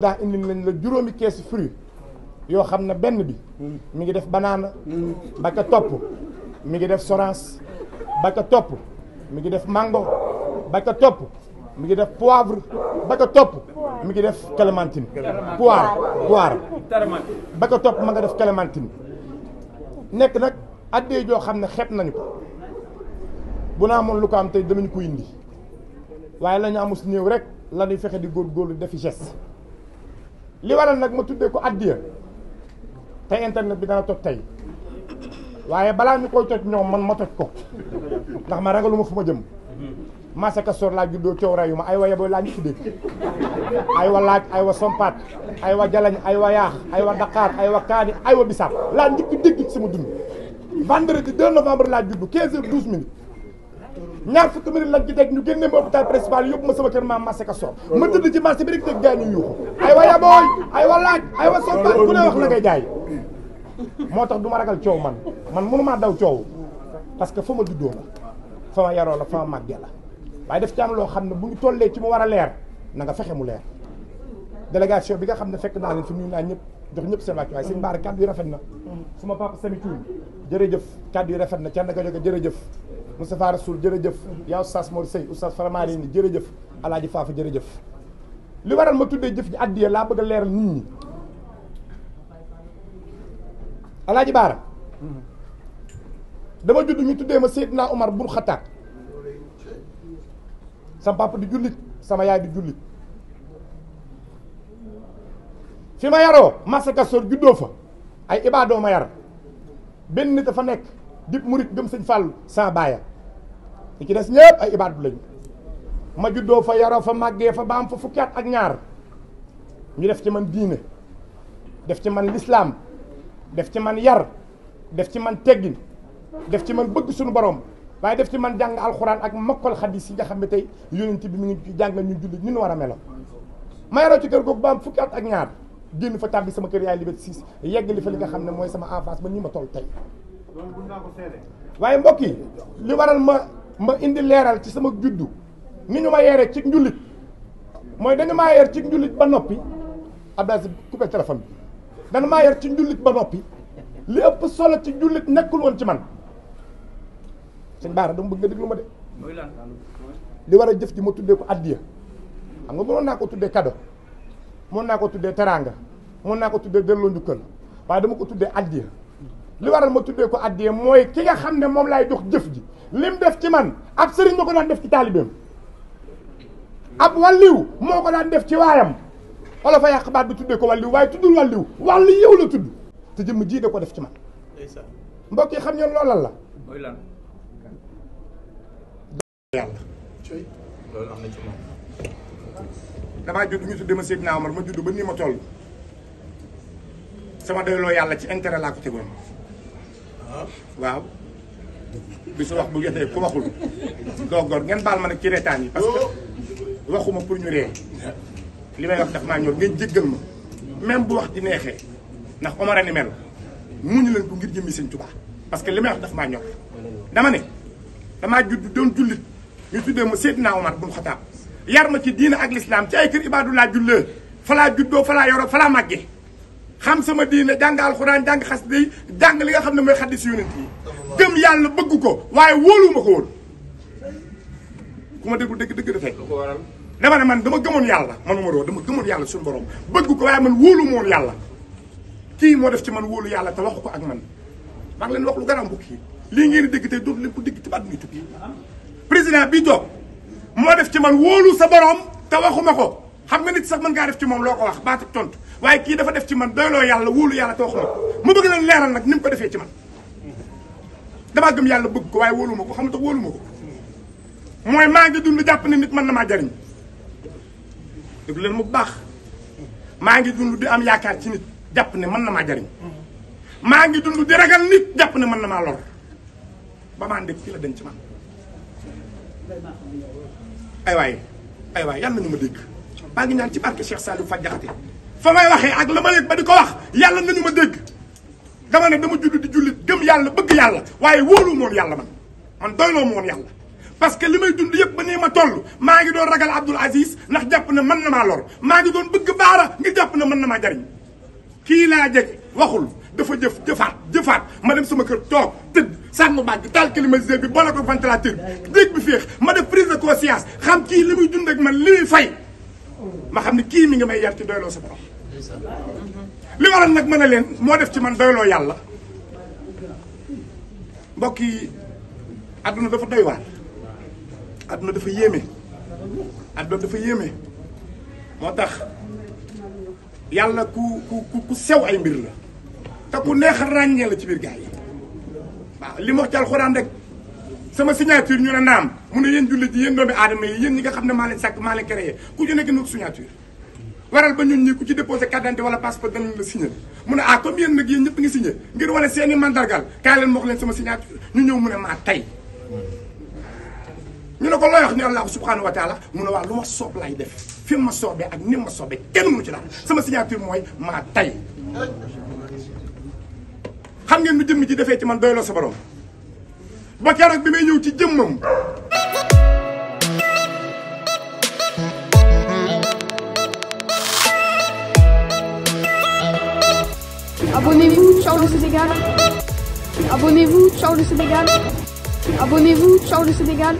daa indi nañ la juróomi keesi fruit yoo xam ne benn bi mi ngi def banana ba ca topp mi ngi def orange ba ca topp mi ngi def mango ba ca topp mi ngi def poivre ba ca topp mi ngi def clémentine poire ba ca topp ma nga def clémentine nekk nag addee joo xam ne xeeb nañu ko bu naa amoon lu ko am tey danañ ko indi waaye la ñu amus néew rek la ñuy fexe di góorgóorlu defi geste li waral nag ma tuddee ko addiya tey internet bi dana toj tey waaye balaa ñu koy toj ñoom man ma toj ko ndax ma ragaluma fu ma jëm Massa Castor laa juddoo coow rayu ma ay wa yeboy laa ñu ci dégg ay wa laaj ay wa sompaat ay wa jalañ ay wa yaax ay wa daqaar ay wa kaani ay wa bisaab laa njëkk dégg ci sama dund vendredi 2 novembre laa juddu 15h12 ñaar fukki minutes lañ ci teg ñu génne ma hôpital principal yóbbu ma sama kër maam Massa Castor ma tëdd ci marché bi rek teg gaañu yuuxu ay wa yabooy ay wa laaj ay wa sompaat ku ne wax la ngay jaay moo tax du ma ragal coow man mënumaa daw coow parce que fa ma juddoo la fa ma yaroo la fa ma màggee la waaye daf ci am loo xam ne bu ñu tollee ci mu war a leer na nga fexe mu leer délégation bi nga xam ne fekk naa leen fi nuyu naa ñëpp jox ñëpp seen wàcc waaye sëñ Bara kàddu yi rafet na suma papa Sami Thioune jërëjëf kàddu yi rafet na ca naka jóge jërëjëf Moustapha Rasoul jërëjëf yaa Oustaz Mor Sey Oustaz Faramari ni jërëjëf Alaaji Faafa jërëjëf li waral ma tuddee jëf ji addiya laa bëgg a leeral nit ñi Alaaji Bara dama judd ñu tuddee ma Seydina Omar bun Xattaab sama papa di jullit sama yaay di jullit fi ma yaroo Massa Castor juddoo fa ay ibaadoo ma yar benn nit dafa nekk dip murit gëm sëñ Fàllu sama baaya li ci des ñëpp ay ibaadu lañu ma juddoo fa yaroo fa màggee fa ba am fa fukki at ak ñaar ñu def ci man diine def ci man lislaam def ci man yar def ci man teggin def ci man bëgg suñu borom waaye def ci man jàng alxuraan ak mokkal xadis yi nga xam ne tey yonent bi mi ngi jàngal ñu jullit ñu war a melo ma yaroo ci kër googu ba am fukki at ak ñaar génn fa tàbbi sama kër yaay Liberté 6 yegg li fa li nga xam ne mooy sama enfance ba nii ma toll tey waaye mbokk yi li waral ma indi leeral ci sama juddu ni ñu ma yeeree ci njullit mooy dañu maa yeer ci njullit ba noppi Abdoulaye coupé téléphone bi dañu maa yeer ci njullit ba noppi li ëpp solo ci njullit nekkul woon ci man sëñ Bara dama bëgg nga déglu ma de li war a jëf ji ma tuddee ko addiya xam nga mënoon naa ko tuddee cadeau mën naa ko tuddee teraanga mën naa ko tuddee delloo njukkal waaye dama ko tuddee addiya li waral ma tuddee ko addiya mooy ki nga xam ne moom laay jox jëf ji lim def ci man ab sëriñ ma ko daan def ci taalibeem ab walliw moo ko daan def ci waayam wala fa yàq baat bi tuddee ko walliw waaye tuddul walliw wàllu yow la tudd te jëmm ji da ko def ci man mbokk yi xam ngeen loolal la yàlla loolu am na ci moom damaa judd ñu tuddee ma Seydina Omar ma judd ba nii ma toll sama doyloo yàlla ci intérêt laa ko tegoon waaw bi su wax bu jotee ku waxul doo gor ngeen baal ma nag ci reetaan yi parce que waxuma pour ñu ree li may wax daf maa ñor ngeen jéggal ma même bu wax di neexee ndax Omar a ni mel muñu leen ko ngir jëmmi Sëñ Tuubaa parce que li may wax daf maa ñor dama ne damaa judd doon jullit ñu tuddee ma Seydina Omar bun Xataab yar ma ci diina ak lislaam ci ay kër ibaadu laa jullee fa laa juddoo fa laa yoroo fa laa màggee xam sama diine jàng alxuraan jàng xasida yi jàng li nga xam ne mooy xaddis yonent yi gëm yàlla bëgg ko waaye wóoluwuma ko woon ku ma déglu dëgg dafay dama ne man dama gëmoon yàlla manuma roo dama gëmoon yàlla suñu borom bëgg ko waaye man wóoluwuma woon yàlla kii moo def ci man wóolu yàlla te waxu ko ak man maa ngi leen wax lu garaaw mbokk yi lii ngeen di dégg tey dootu leen ko dégg ci baat muy tukki président bii toog moo def ci man wóolu sa borom te waxuma ko xam nga nit sax mën ngaa def ci moom loo ko wax baatu tontu waaye kii dafa def ci man doyloo yàlla wóolu yàlla te waxuma ko ma bëgg leen leeral nag ni mu ko defee ci man damaa gëm yàlla bëgg ko waaye wóolu ma ko xam nga tax wóolu ma ko mooy maa ngi dund jàpp ne nit mën na maa jariñ déglu leen mu baax maa ngi dund di am yaakaar ci nit jàpp ne mën na maa jariñ maa ngi dund di ragal nit jàpp ne mën na maa lor ba maa ndég fii la denc ci man ay waay yàlla nañu ma dégg maa ngi ñaan ci barke Cheikh Saliou Fa Jaxate fa may waxee ak la ma yëg ba di ko wax yàlla nañu ma dégg dama ne dama judd di jullit gëm yàlla bëgg yàlla waaye wóolu moon yàlla man doyloo moon yàlla parce que li may dund yëpp ba nii ma toll maa ngi doon ragal Abdoul Aziz ndax jàpp na mën na maa lor maa ngi doon bëgg Baara nga jàpp na mën na maa jariñ kii laa jeg waxul dafa jëfaat ma dem sama kër toog tëdd sàmm baag bi taal climatiseur bi boole ko ventilateur bi dégg bi féex ma def prise de conscience xam kii li muy dund ak man li muy fay ma xam ne kii mi ngi may yar ci doyloo sa borom li waral nag mën a leen moo def ci man doyloo yàlla mbokk yi adduna dafa doy waar adduna dafa yéeme adduna dafa yéeme moo tax yàlla ku sew ay mbir la te ku neex a ràññee la ci biir gars yi waaw li ma wax ci alxuraan rek sama signature ñu ne naam mu ne yéen jullit yi yéen doomi aadama yi yéen ñi nga xam ne maa leen sàkk maa leen créé ku ci nekk notre signature waral ba ñun ñi ku ci déposé carte d'identité wala passeport danañ la signé mu ne ah comme yéen nag yéen ñëpp ngi signé ngir wane seeni mandargal kaay leen wax leen sama signature ñu ñëw mu ne maa tey ñu ne ko looy wax ni Allah subhanahu wa taala mu ne wax lu ma soob lay def fi ma soobee ak ni ma soobee kenn mënu ci daal sama signature mooy maa tey xam ngeen nu jëmm ji defee ci man doyloo sa borom ba keroog bi may ñëw ci jëmmam Abonnez-vous, ciao le Sénégal. Abonnez-vous, ciao le Sénégal. Abonnez-vous, ciao le Sénégal.